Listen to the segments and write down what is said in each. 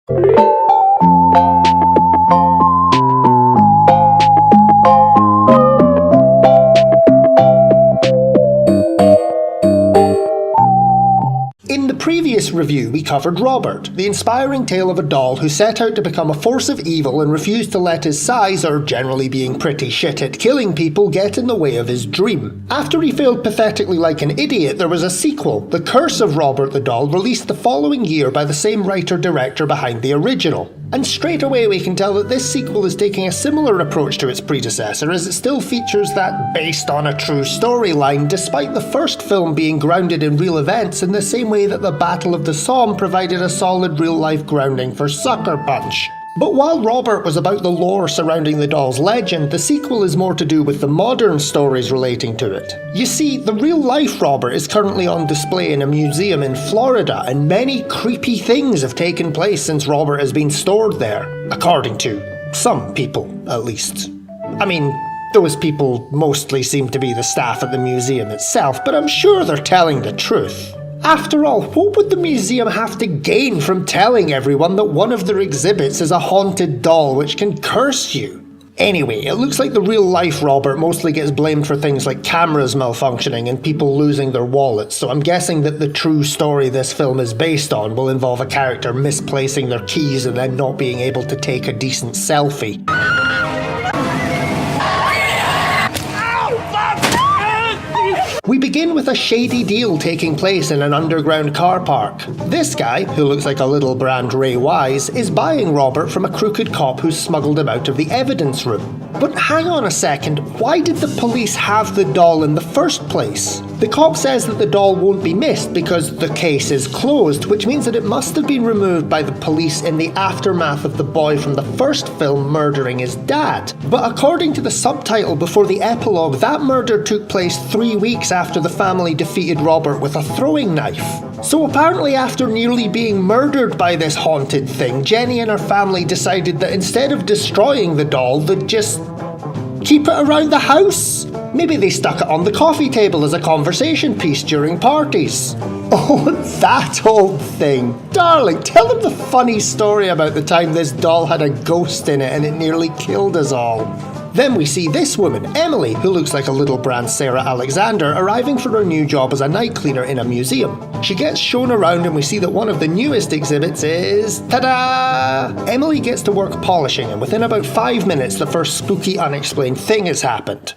In the previous review, we covered Robert, the inspiring tale of a doll who set out to become a force of evil and refused to let his size, or generally being pretty shit at killing people, get in the way of his dream. After he failed pathetically like an idiot, there was a sequel, The Curse of Robert the Doll, released the following year by the same writer-director behind the original. And straight away we can tell that this sequel is taking a similar approach to its predecessor, as it still features that based on a true storyline, despite the first film being grounded in real events in the same way that the Battle of the Somme provided a solid real-life grounding for Sucker Punch. But while Robert was about the lore surrounding the doll's legend, the sequel is more to do with the modern stories relating to it. You see, the real-life Robert is currently on display in a museum in Florida, and many creepy things have taken place since Robert has been stored there. According to some people, at least. I mean, those people mostly seem to be the staff at the museum itself, but I'm sure they're telling the truth. After all, what would the museum have to gain from telling everyone that one of their exhibits is a haunted doll which can curse you? Anyway, it looks like the real-life Robert mostly gets blamed for things like cameras malfunctioning and people losing their wallets, so I'm guessing that the true story this film is based on will involve a character misplacing their keys and then not being able to take a decent selfie. We begin with a shady deal taking place in an underground car park. This guy, who looks like a little brand Ray Wise, is buying Robert from a crooked cop who's smuggled him out of the evidence room. But hang on a second, why did the police have the doll in the first place? The cop says that the doll won't be missed because the case is closed, which means that it must have been removed by the police in the aftermath of the boy from the first film murdering his dad. But according to the subtitle before the epilogue, that murder took place 3 weeks after the family defeated Robert with a throwing knife. So apparently after nearly being murdered by this haunted thing, Jenny and her family decided that instead of destroying the doll, they'd just keep it around the house. Maybe they stuck it on the coffee table as a conversation piece during parties. Oh, that old thing. Darling, tell them the funny story about the time this doll had a ghost in it and it nearly killed us all. Then we see this woman, Emily, who looks like a little brand Sarah Alexander, arriving for her new job as a night cleaner in a museum. She gets shown around and we see that one of the newest exhibits is... ta-da! Emily gets to work polishing, and within about 5 minutes the first spooky unexplained thing has happened.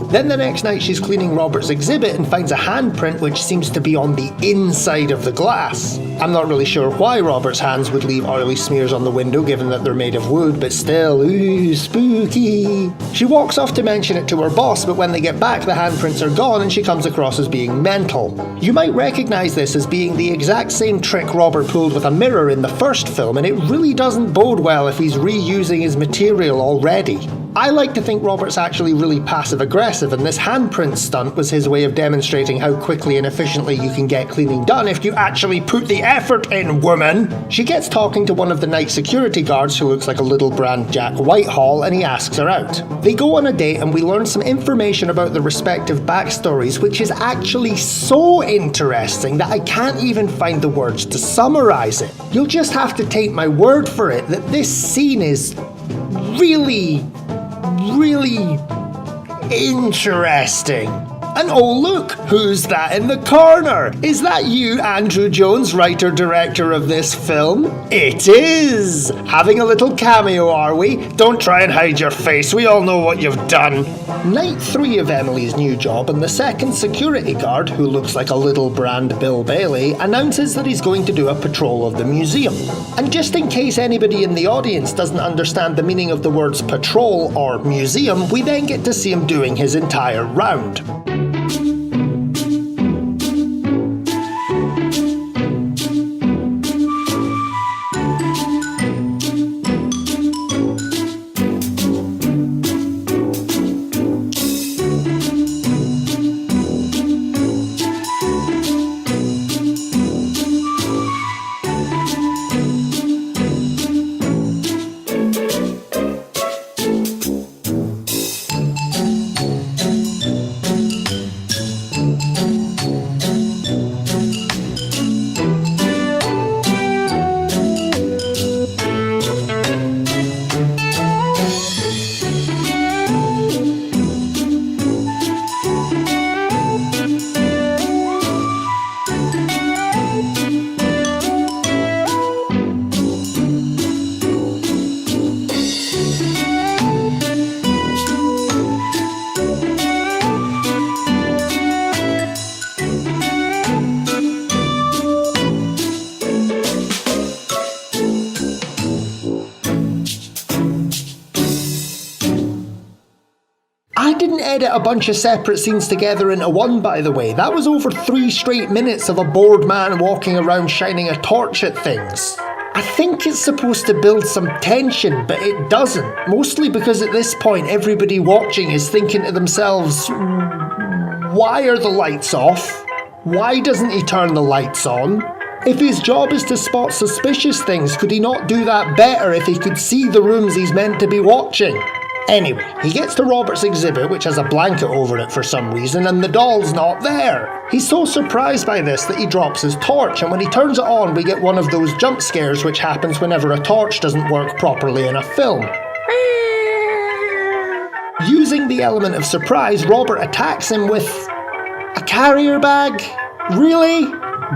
Then the next night she's cleaning Robert's exhibit and finds a handprint which seems to be on the inside of the glass. I'm not really sure why Robert's hands would leave oily smears on the window given that they're made of wood, but still, ooh, spooky. She walks off to mention it to her boss, but when they get back the handprints are gone and she comes across as being mental. You might recognise this as being the exact same trick Robert pulled with a mirror in the first film, and it really doesn't bode well if he's reusing his material already. I like to think Robert's actually really passive-aggressive, and this handprint stunt was his way of demonstrating how quickly and efficiently you can get cleaning done if you actually put the effort in, woman! She gets talking to one of the night security guards who looks like a little brand Jack Whitehall, and he asks her out. They go on a date and we learn some information about the respective backstories, which is actually so interesting that I can't even find the words to summarise it. You'll just have to take my word for it that this scene is really interesting. And oh look, who's that in the corner? Is that you, Andrew Jones, writer-director of this film? It is! Having a little cameo, are we? Don't try and hide your face, we all know what you've done. Night 3 of Emily's new job, and the second security guard, who looks like a little brand Bill Bailey, announces that he's going to do a patrol of the museum. And just in case anybody in the audience doesn't understand the meaning of the words patrol or museum, we then get to see him doing his entire round. edit a bunch of separate scenes together into one, by the way. That was over 3 straight minutes of a bored man walking around shining a torch at things. I think it's supposed to build some tension, but it doesn't. Mostly because at this point everybody watching is thinking to themselves, why are the lights off? Why doesn't he turn the lights on? If his job is to spot suspicious things, could he not do that better if he could see the rooms he's meant to be watching? Anyway, he gets to Robert's exhibit, which has a blanket over it for some reason, and the doll's not there. He's so surprised by this that he drops his torch, and when he turns it on, we get one of those jump scares which happens whenever a torch doesn't work properly in a film. Using the element of surprise, Robert attacks him with a carrier bag? Really?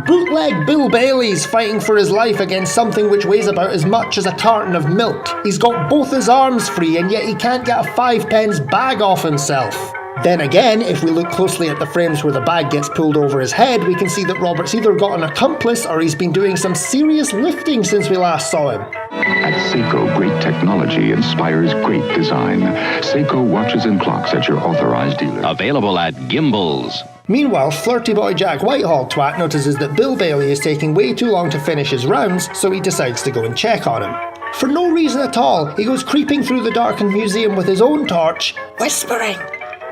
Bootleg Bill Bailey's fighting for his life against something which weighs about as much as a carton of milk. He's got both his arms free and yet he can't get a 5-pence bag off himself. Then again, if we look closely at the frames where the bag gets pulled over his head, we can see that Robert's either got an accomplice or he's been doing some serious lifting since we last saw him. At Seiko, great technology inspires great design. Seiko watches and clocks at your authorized dealer. Available at Gimbals. Meanwhile, flirty boy Jack Whitehall twat notices that Bill Bailey is taking way too long to finish his rounds, so he decides to go and check on him. For no reason at all, he goes creeping through the darkened museum with his own torch, whispering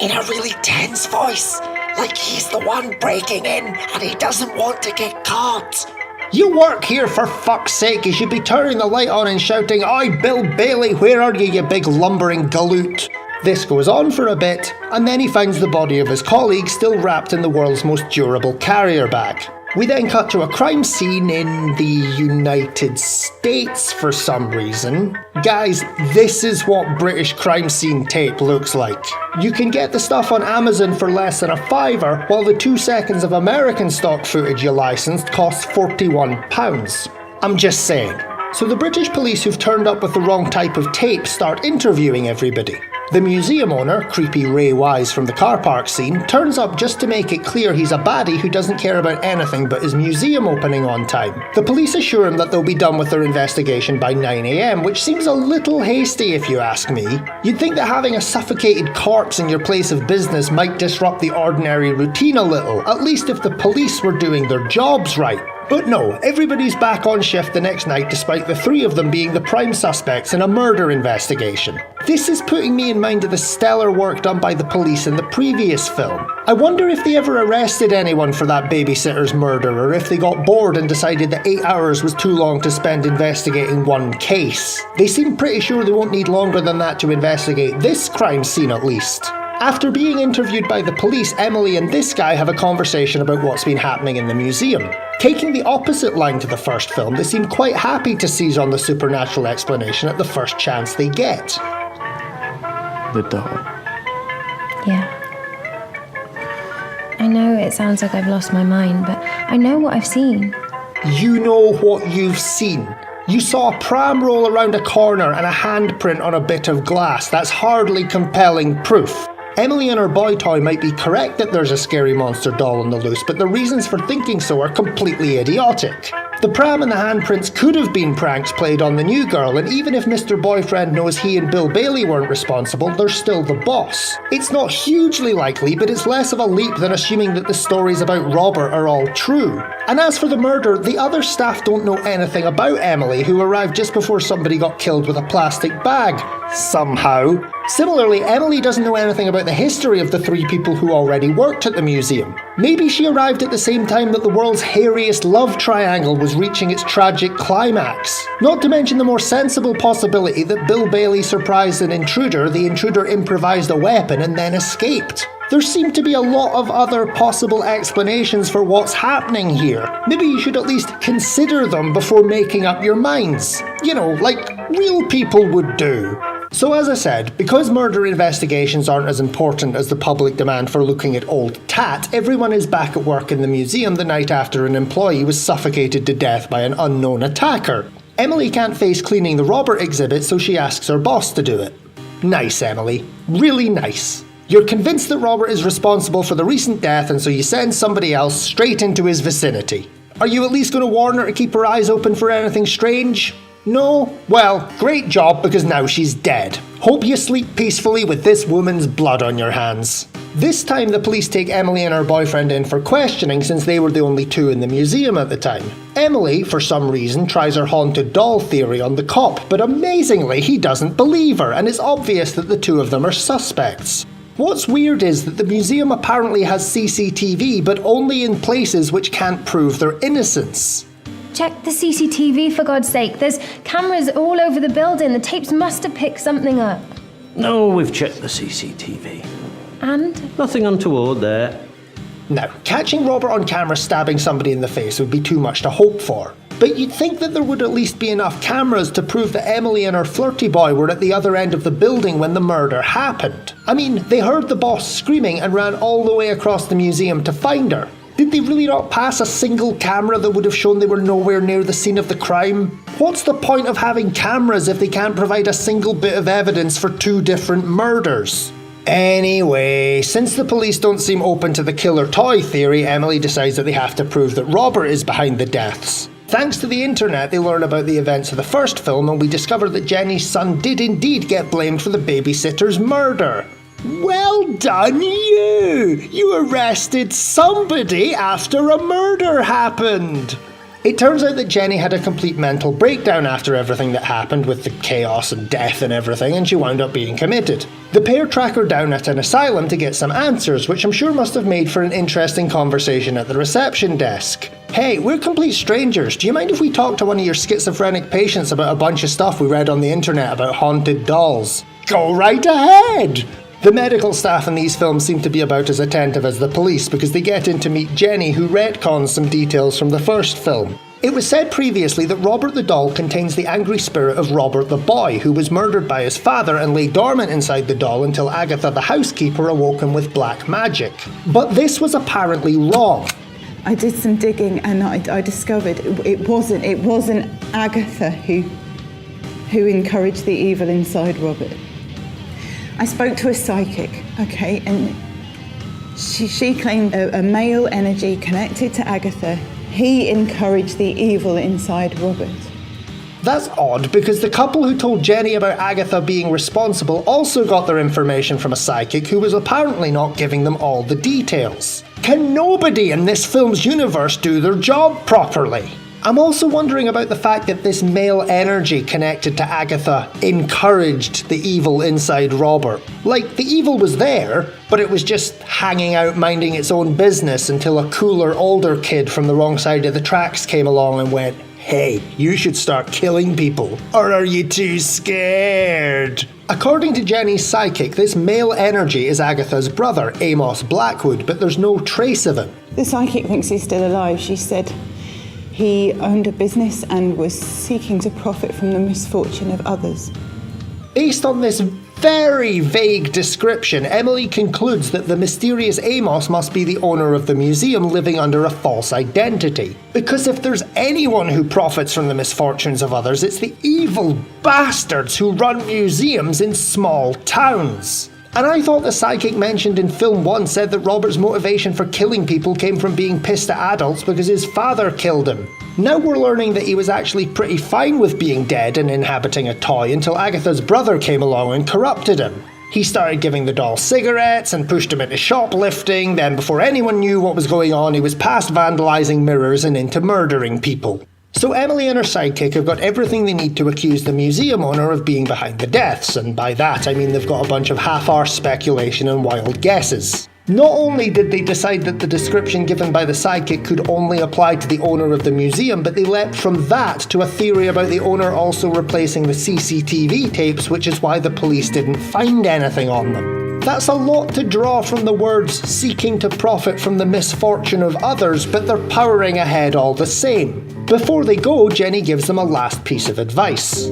in a really tense voice, like he's the one breaking in and he doesn't want to get caught. You work here, for fuck's sake. You should be turning the light on and shouting, "Oi, Bill Bailey, where are you big lumbering galoot?" This goes on for a bit, and then he finds the body of his colleague still wrapped in the world's most durable carrier bag. We then cut to a crime scene in the United States for some reason. Guys, this is what British crime scene tape looks like. You can get the stuff on Amazon for less than £5, while the 2 seconds of American stock footage you licensed costs £41. I'm just saying. So the British police who've turned up with the wrong type of tape start interviewing everybody. The museum owner, creepy Ray Wise from the car park scene, turns up just to make it clear he's a baddie who doesn't care about anything but his museum opening on time. The police assure him that they'll be done with their investigation by 9 AM, which seems a little hasty if you ask me. You'd think that having a suffocated corpse in your place of business might disrupt the ordinary routine a little, at least if the police were doing their jobs right. But no, everybody's back on shift the next night despite the 3 of them being the prime suspects in a murder investigation. This is putting me in mind of the stellar work done by the police in the previous film. I wonder if they ever arrested anyone for that babysitter's murder, or if they got bored and decided that 8 hours was too long to spend investigating one case. They seem pretty sure they won't need longer than that to investigate this crime scene at least. After being interviewed by the police, Emily and this guy have a conversation about what's been happening in the museum. Taking the opposite line to the first film, they seem quite happy to seize on the supernatural explanation at the first chance they get. The doll. Yeah. I know it sounds like I've lost my mind, but I know what I've seen. You know what you've seen. You saw a pram roll around a corner and a handprint on a bit of glass. That's hardly compelling proof. Emily and her boy toy might be correct that there's a scary monster doll on the loose, but the reasons for thinking so are completely idiotic. The pram and the handprints could have been pranks played on the new girl, and even if Mr. Boyfriend knows he and Bill Bailey weren't responsible, they're still the boss. It's not hugely likely, but it's less of a leap than assuming that the stories about Robert are all true. And as for the murder, the other staff don't know anything about Emily, who arrived just before somebody got killed with a plastic bag. Somehow. Similarly, Emily doesn't know anything about the history of the 3 people who already worked at the museum. Maybe she arrived at the same time that the world's hairiest love triangle was reaching its tragic climax. Not to mention the more sensible possibility that Bill Bailey surprised an intruder, the intruder improvised a weapon and then escaped. There seem to be a lot of other possible explanations for what's happening here. Maybe you should at least consider them before making up your minds. You know, like real people would do. So as I said, because murder investigations aren't as important as the public demand for looking at old tat, everyone is back at work in the museum the night after an employee was suffocated to death by an unknown attacker. Emily can't face cleaning the Robert exhibit, so she asks her boss to do it. Nice, Emily. Really nice. You're convinced that Robert is responsible for the recent death, and so you send somebody else straight into his vicinity. Are you at least going to warn her to keep her eyes open for anything strange? No? Well, great job, because now she's dead. Hope you sleep peacefully with this woman's blood on your hands. This time the police take Emily and her boyfriend in for questioning since they were the only two in the museum at the time. Emily, for some reason, tries her haunted doll theory on the cop, but amazingly he doesn't believe her, and it's obvious that the two of them are suspects. What's weird is that the museum apparently has CCTV, but only in places which can't prove their innocence. Check the CCTV, for God's sake. There's cameras all over the building. The tapes must have picked something up. No, we've checked the CCTV. And? Nothing untoward there. Now, catching Robert on camera stabbing somebody in the face would be too much to hope for. But you'd think that there would at least be enough cameras to prove that Emily and her flirty boy were at the other end of the building when the murder happened. I mean, they heard the boss screaming and ran all the way across the museum to find her. Did they really not pass a single camera that would have shown they were nowhere near the scene of the crime? What's the point of having cameras if they can't provide a single bit of evidence for two different murders? Anyway, since the police don't seem open to the killer toy theory, Emily decides that they have to prove that Robert is behind the deaths. Thanks to the internet, they learn about the events of the first film, and we discover that Jenny's son did indeed get blamed for the babysitter's murder. Well done you! You arrested somebody after a murder happened! It turns out that Jenny had a complete mental breakdown after everything that happened with the chaos and death and everything, and she wound up being committed. The pair track her down at an asylum to get some answers, which I'm sure must have made for an interesting conversation at the reception desk. Hey, we're complete strangers. Do you mind if we talk to one of your schizophrenic patients about a bunch of stuff we read on the internet about haunted dolls? Go right ahead! The medical staff in these films seem to be about as attentive as the police because they get in to meet Jenny, who retcons some details from the first film. It was said previously that Robert the doll contains the angry spirit of Robert the boy, who was murdered by his father and lay dormant inside the doll until Agatha the housekeeper awoke him with black magic. But this was apparently wrong. I did some digging and I discovered it wasn't Agatha who encouraged the evil inside Robert. I spoke to a psychic, okay, and she claimed a male energy connected to Agatha. He encouraged the evil inside Robert. That's odd, because the couple who told Jenny about Agatha being responsible also got their information from a psychic who was apparently not giving them all the details. Can nobody in this film's universe do their job properly? I'm also wondering about the fact that this male energy connected to Agatha encouraged the evil inside Robert. Like, the evil was there, but it was just hanging out minding its own business until a cooler, older kid from the wrong side of the tracks came along and went, "Hey, you should start killing people, or are you too scared?" According to Jenny's psychic, this male energy is Agatha's brother, Amos Blackwood, but there's no trace of him. The psychic thinks he's still alive. She said he owned a business and was seeking to profit from the misfortune of others. Based on this very vague description, Emily concludes that the mysterious Amos must be the owner of the museum living under a false identity. Because if there's anyone who profits from the misfortunes of others, it's the evil bastards who run museums in small towns. And I thought the psychic mentioned in film 1 said that Robert's motivation for killing people came from being pissed at adults because his father killed him. Now we're learning that he was actually pretty fine with being dead and inhabiting a toy until Agatha's brother came along and corrupted him. He started giving the doll cigarettes and pushed him into shoplifting, then before anyone knew what was going on, he was past vandalising mirrors and into murdering people. So Emily and her sidekick have got everything they need to accuse the museum owner of being behind the deaths, and by that I mean they've got a bunch of half-arse speculation and wild guesses. Not only did they decide that the description given by the sidekick could only apply to the owner of the museum, but they leapt from that to a theory about the owner also replacing the CCTV tapes, which is why the police didn't find anything on them. That's a lot to draw from the words seeking to profit from the misfortune of others, but they're powering ahead all the same. Before they go, Jenny gives them a last piece of advice.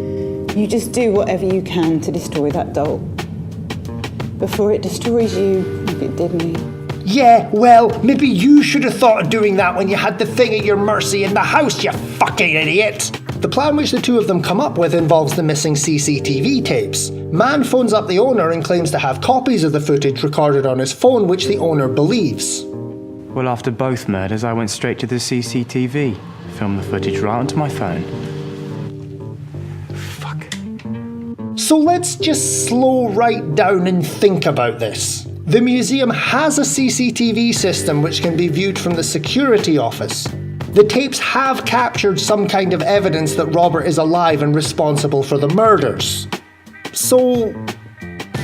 You just do whatever you can to destroy that doll. Before it destroys you, like it did me. Yeah, well, maybe you should have thought of doing that when you had the thing at your mercy in the house, you fucking idiot! The plan which the two of them come up with involves the missing CCTV tapes. Man phones up the owner and claims to have copies of the footage recorded on his phone, which the owner believes. Well, after both murders, I went straight to the CCTV, filmed the footage right onto my phone. So let's just slow right down and think about this. The museum has a CCTV system which can be viewed from the security office. The tapes have captured some kind of evidence that Robert is alive and responsible for the murders. So,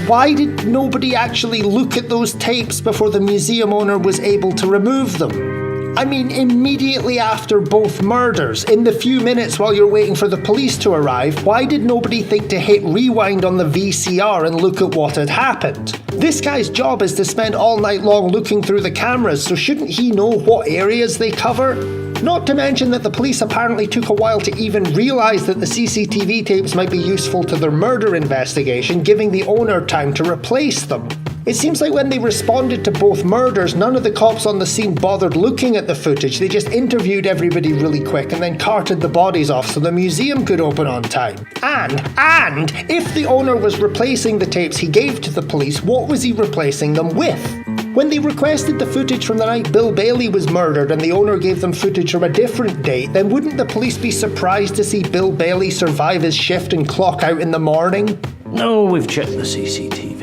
why did nobody actually look at those tapes before the museum owner was able to remove them? I mean, immediately after both murders, in the few minutes while you're waiting for the police to arrive, why did nobody think to hit rewind on the VCR and look at what had happened? This guy's job is to spend all night long looking through the cameras, so shouldn't he know what areas they cover? Not to mention that the police apparently took a while to even realise that the CCTV tapes might be useful to their murder investigation, giving the owner time to replace them. It seems like when they responded to both murders, none of the cops on the scene bothered looking at the footage. They just interviewed everybody really quick and then carted the bodies off so the museum could open on time. And if the owner was replacing the tapes he gave to the police, what was he replacing them with? When they requested the footage from the night Bill Bailey was murdered and the owner gave them footage from a different date, then wouldn't the police be surprised to see Bill Bailey survive his shift and clock out in the morning? No, we've checked the CCTV.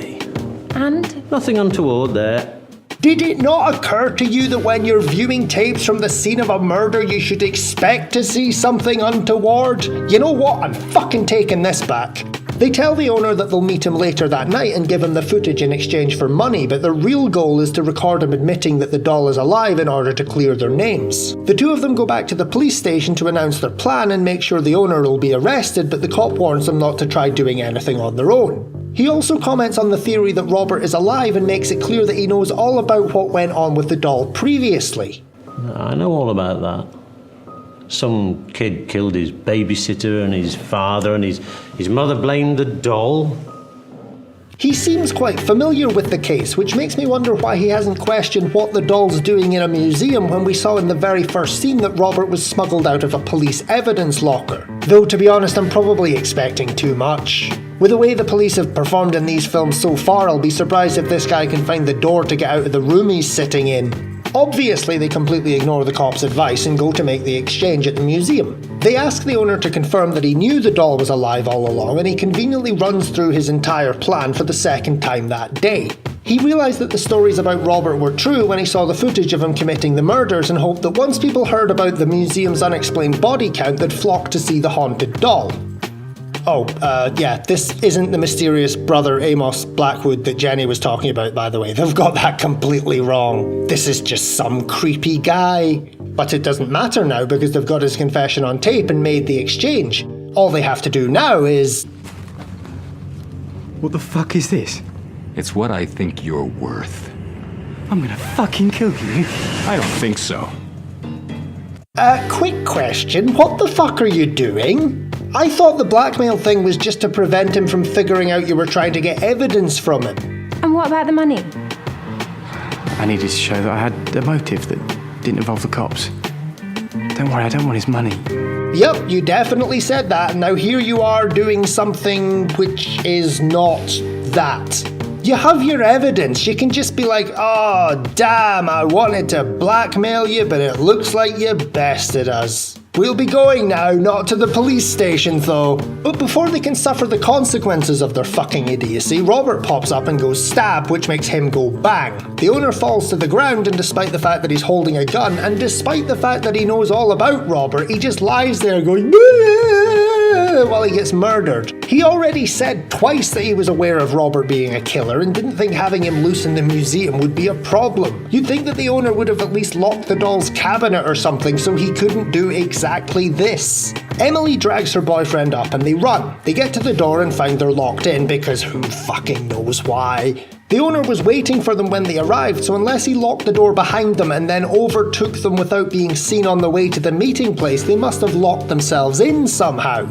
And? Nothing untoward there. Did it not occur to you that when you're viewing tapes from the scene of a murder, you should expect to see something untoward? You know what? I'm fucking taking this back. They tell the owner that they'll meet him later that night and give him the footage in exchange for money, but their real goal is to record him admitting that the doll is alive in order to clear their names. The two of them go back to the police station to announce their plan and make sure the owner will be arrested, but the cop warns them not to try doing anything on their own. He also comments on the theory that Robert is alive and makes it clear that he knows all about what went on with the doll previously. I know all about that. Some kid killed his babysitter and his father, and his mother blamed the doll. He seems quite familiar with the case, which makes me wonder why he hasn't questioned what the doll's doing in a museum when we saw in the very first scene that Robert was smuggled out of a police evidence locker. Though, to be honest, I'm probably expecting too much. With the way the police have performed in these films so far, I'll be surprised if this guy can find the door to get out of the room he's sitting in. Obviously, they completely ignore the cop's advice and go to make the exchange at the museum. They ask the owner to confirm that he knew the doll was alive all along, and he conveniently runs through his entire plan for the second time that day. He realised that the stories about Robert were true when he saw the footage of him committing the murders and hoped that once people heard about the museum's unexplained body count, they'd flock to see the haunted doll. Yeah, this isn't the mysterious brother Amos Blackwood that Jenny was talking about, by the way. They've got that completely wrong. This is just some creepy guy. But it doesn't matter now because they've got his confession on tape and made the exchange. All they have to do now is... What the fuck is this? It's what I think you're worth. I'm gonna fucking kill you. I don't think so. Quick question. What the fuck are you doing? I thought the blackmail thing was just to prevent him from figuring out you were trying to get evidence from him. And what about the money? I needed to show that I had a motive that didn't involve the cops. Don't worry, I don't want his money. Yep, you definitely said that, and now here you are doing something which is not that. You have your evidence. You can just be like, oh, damn, I wanted to blackmail you, but it looks like you bested us. We'll be going now, not to the police station though. But before they can suffer the consequences of their fucking idiocy, Robert pops up and goes stab, which makes him go bang. The owner falls to the ground, and despite the fact that he's holding a gun, and despite the fact that he knows all about Robert, he just lies there going while he gets murdered. He already said twice that he was aware of Robert being a killer and didn't think having him loose in the museum would be a problem. You'd think that the owner would have at least locked the doll's cabinet or something so he couldn't do exactly this. Emily drags her boyfriend up and they run. They get to the door and find they're locked in because who fucking knows why. The owner was waiting for them when they arrived, so unless he locked the door behind them and then overtook them without being seen on the way to the meeting place, they must have locked themselves in somehow.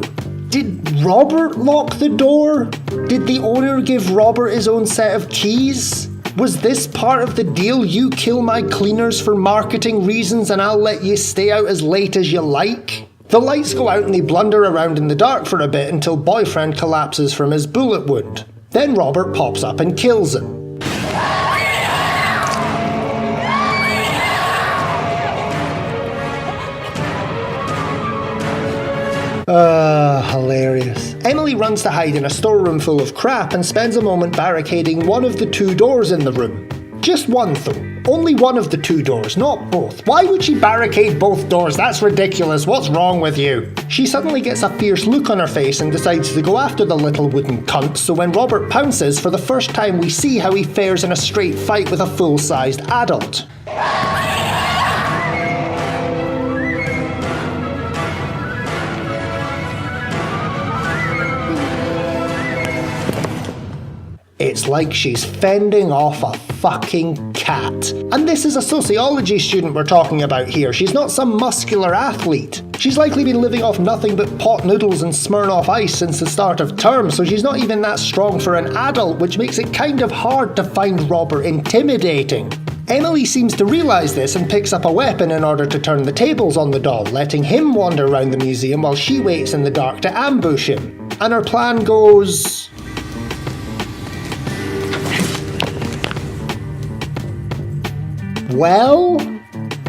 Did Robert lock the door? Did the owner give Robert his own set of keys? Was this part of the deal? You kill my cleaners for marketing reasons and I'll let you stay out as late as you like? The lights go out and they blunder around in the dark for a bit until boyfriend collapses from his bullet wound. Then Robert pops up and kills him. Hilarious. Emily runs to hide in a storeroom full of crap and spends a moment barricading one of the 2 doors in the room. Just one though. Only one of the 2 doors, not both. Why would she barricade both doors? That's ridiculous. What's wrong with you? She suddenly gets a fierce look on her face and decides to go after the little wooden cunt, so when Robert pounces, for the first time we see how he fares in a straight fight with a full-sized adult. It's like she's fending off a fucking cat. And this is a sociology student we're talking about here. She's not some muscular athlete. She's likely been living off nothing but pot noodles and Smirnoff Ice since the start of term, so she's not even that strong for an adult, which makes it kind of hard to find Robert intimidating. Emily seems to realise this and picks up a weapon in order to turn the tables on the doll, letting him wander around the museum while she waits in the dark to ambush him. And her plan goes... well?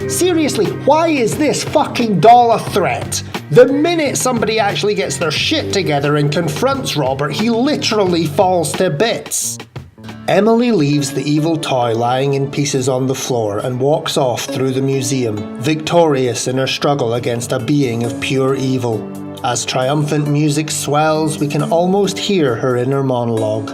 Seriously, why is this fucking doll a threat? The minute somebody actually gets their shit together and confronts Robert, he literally falls to bits. Emily leaves the evil toy lying in pieces on the floor and walks off through the museum, victorious in her struggle against a being of pure evil. As triumphant music swells, we can almost hear her inner monologue.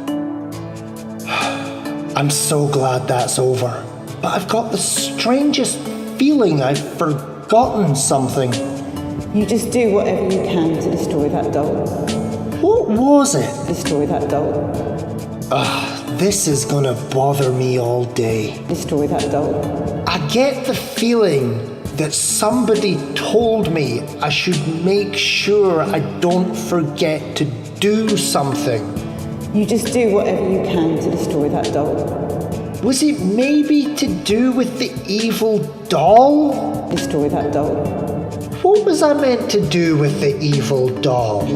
I'm so glad that's over. But I've got the strangest feeling I've forgotten something. You just do whatever you can to destroy that doll. What was it? Destroy that doll. This is gonna bother me all day. Destroy that doll. I get the feeling that somebody told me I should make sure I don't forget to do something. You just do whatever you can to destroy that doll. Was it maybe to do with the evil doll? Destroy that doll. What was I meant to do with the evil doll?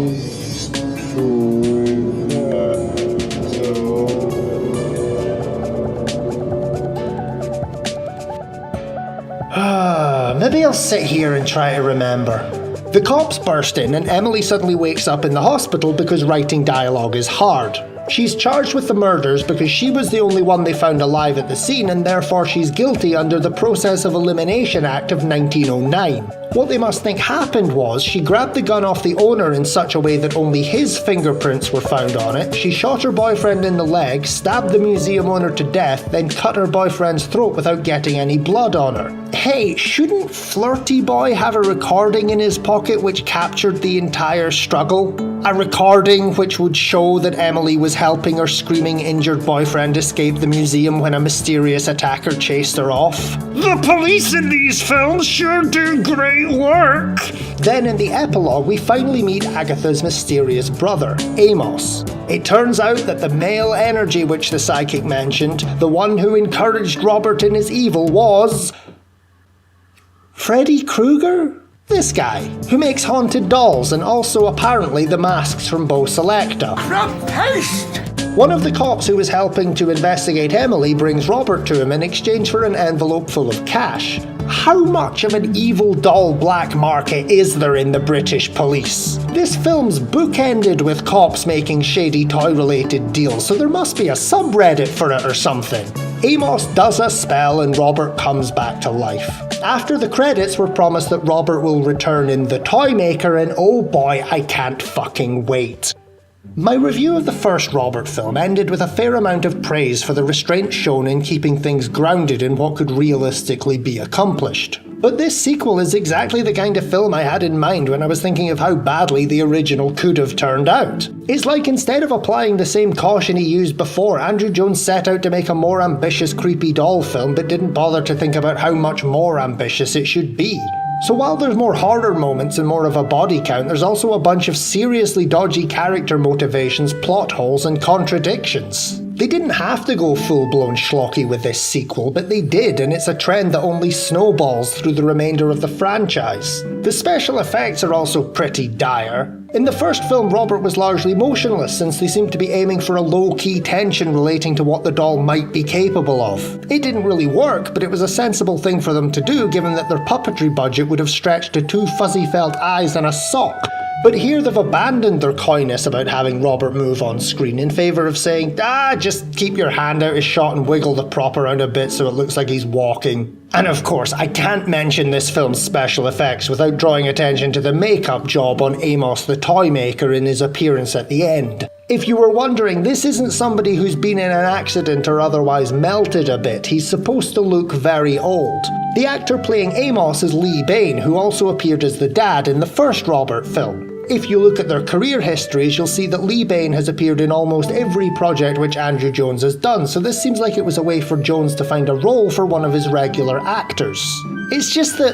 Maybe I'll sit here and try to remember. The cops burst in and Emily suddenly wakes up in the hospital because writing dialogue is hard. She's charged with the murders because she was the only one they found alive at the scene, and therefore she's guilty under the Process of Elimination Act of 1909. What they must think happened was she grabbed the gun off the owner in such a way that only his fingerprints were found on it, she shot her boyfriend in the leg, stabbed the museum owner to death, then cut her boyfriend's throat without getting any blood on her. Hey, shouldn't Flirty Boy have a recording in his pocket which captured the entire struggle? A recording which would show that Emily was helping her screaming injured boyfriend escape the museum when a mysterious attacker chased her off. The police in these films sure do great work! Then in the epilogue we finally meet Agatha's mysterious brother, Amos. It turns out that the male energy which the psychic mentioned, the one who encouraged Robert in his evil, was... Freddy Krueger? This guy, who makes haunted dolls and also apparently the masks from Beau Selecta. One of the cops who was helping to investigate Emily brings Robert to him in exchange for an envelope full of cash. How much of an evil doll black market is there in the British police? This film's bookended with cops making shady toy-related deals, so there must be a subreddit for it or something. Amos does a spell and Robert comes back to life. After the credits, we're promised that Robert will return in The Toy Maker, and oh boy, I can't fucking wait. My review of the first Robert film ended with a fair amount of praise for the restraint shown in keeping things grounded in what could realistically be accomplished. But this sequel is exactly the kind of film I had in mind when I was thinking of how badly the original could have turned out. It's like instead of applying the same caution he used before, Andrew Jones set out to make a more ambitious creepy doll film but didn't bother to think about how much more ambitious it should be. So while there's more horror moments and more of a body count, there's also a bunch of seriously dodgy character motivations, plot holes, and contradictions. They didn't have to go full-blown schlocky with this sequel, but they did, and it's a trend that only snowballs through the remainder of the franchise. The special effects are also pretty dire. In the first film, Robert was largely motionless since they seemed to be aiming for a low-key tension relating to what the doll might be capable of. It didn't really work, but it was a sensible thing for them to do given that their puppetry budget would have stretched to 2 fuzzy felt eyes and a sock. But here they've abandoned their coyness about having Robert move on screen in favour of saying, just keep your hand out his shot and wiggle the prop around a bit so it looks like he's walking. And of course, I can't mention this film's special effects without drawing attention to the makeup job on Amos the Toy Maker in his appearance at the end. If you were wondering, this isn't somebody who's been in an accident or otherwise melted a bit. He's supposed to look very old. The actor playing Amos is Lee Bain, who also appeared as the dad in the first Robert film. If you look at their career histories, you'll see that Lee Bain has appeared in almost every project which Andrew Jones has done, so this seems like it was a way for Jones to find a role for one of his regular actors. It's just that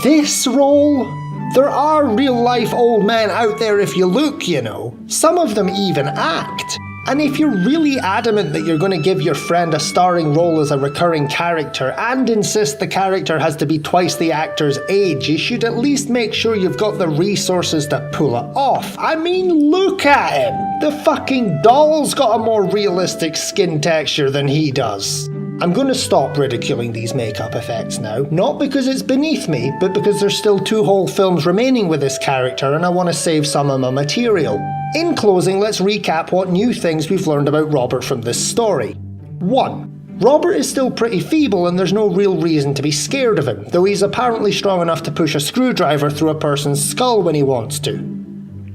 this role, there are real-life old men out there if you look, you know. Some of them even act. And if you're really adamant that you're going to give your friend a starring role as a recurring character and insist the character has to be twice the actor's age, you should at least make sure you've got the resources to pull it off. I mean, look at him! The fucking doll's got a more realistic skin texture than he does. I'm going to stop ridiculing these makeup effects now, not because it's beneath me, but because there's still 2 whole films remaining with this character and I want to save some of my material. In closing, let's recap what new things we've learned about Robert from this story. 1. Robert is still pretty feeble and there's no real reason to be scared of him, though he's apparently strong enough to push a screwdriver through a person's skull when he wants to.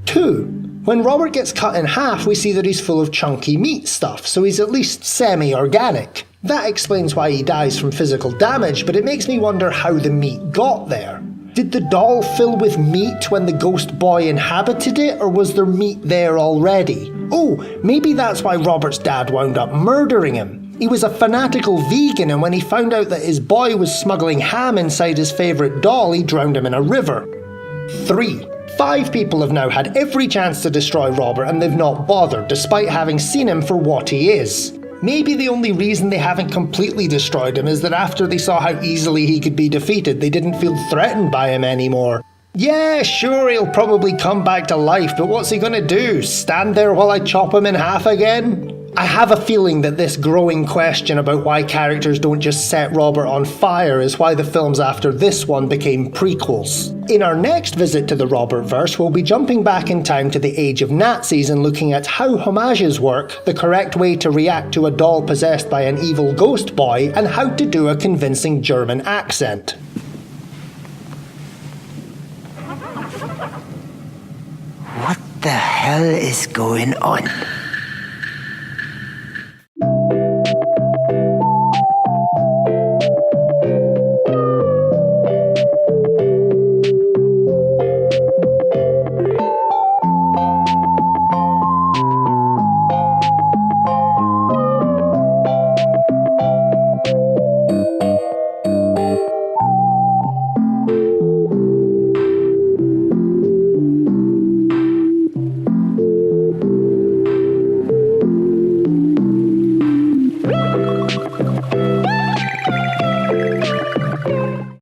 2. When Robert gets cut in half, we see that he's full of chunky meat stuff, so he's at least semi-organic. That explains why he dies from physical damage, but it makes me wonder how the meat got there. Did the doll fill with meat when the ghost boy inhabited it, or was there meat there already? Oh, maybe that's why Robert's dad wound up murdering him. He was a fanatical vegan, and when he found out that his boy was smuggling ham inside his favourite doll, he drowned him in a river. 3. 5 people have now had every chance to destroy Robert and they've not bothered, despite having seen him for what he is. Maybe the only reason they haven't completely destroyed him is that after they saw how easily he could be defeated, they didn't feel threatened by him anymore. Yeah, sure, he'll probably come back to life, but what's he gonna do? Stand there while I chop him in half again? I have a feeling that this growing question about why characters don't just set Robert on fire is why the films after this one became prequels. In our next visit to the Robertverse, we'll be jumping back in time to the age of Nazis and looking at how homages work, the correct way to react to a doll possessed by an evil ghost boy, and how to do a convincing German accent. What the hell is going on?